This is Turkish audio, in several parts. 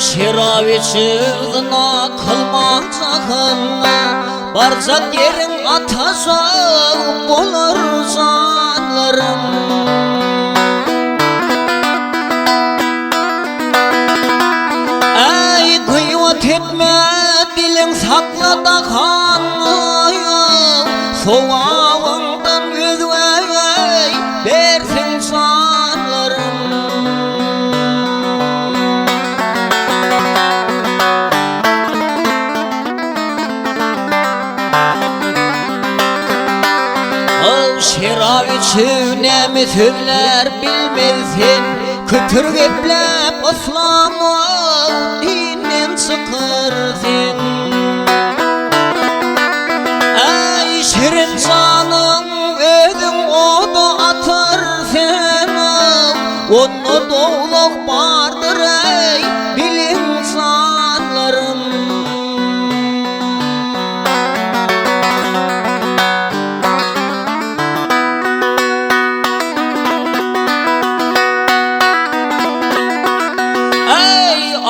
Şeraviçizna kılmacakınna Barzak yerin atasa olur canlarım. Ey kıymet etme dilin sakla da kanlıyım Soğağından yüzvey versin canlarım. Şeraviçine mi sözler bilmezsin Kıtır geplep İslam'ın dinin sıkırsın. Ey şirin canım özün odu atırsın Onu doğuluk vardır ey bilin sanlarım.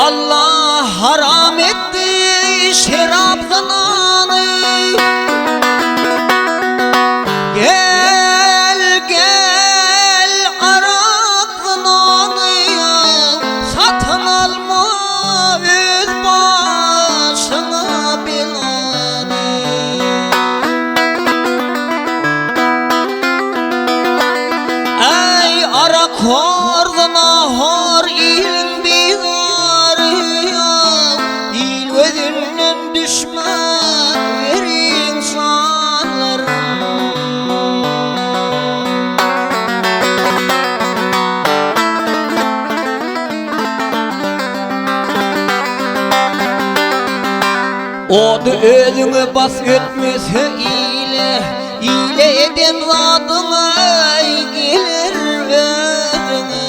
Allah haram etti şerap zananı. Gel gel arak zananı satın alma öz başına belanı. Ey arak hor zana hor ilin düşman ver insanlarım. Odu özünü bas ötmese ile eden zadına gelir özüne.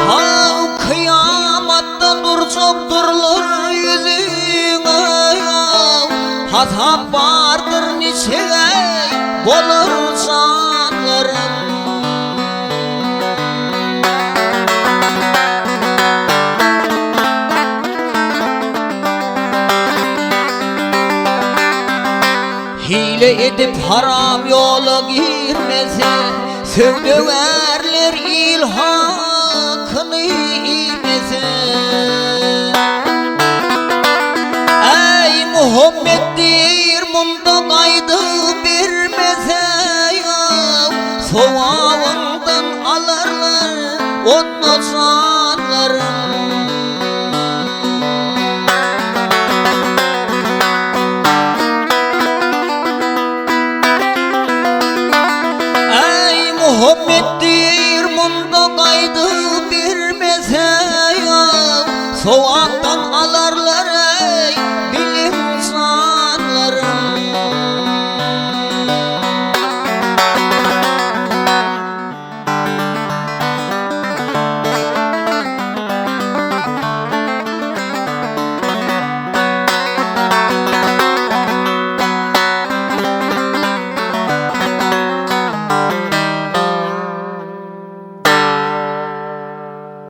Ha kıyamattan duracak durulur yüzüne. Hazap vardır niçe olur canlarım. Hile edip haram yola girmese Sövdöverler ilhakını ilmese. Ey Muhammed'dir munda kaydı vermese Soğağından alırlar onu canlarım. Muhammed'dir munda kaydı vermese Soğuktan alarlar ey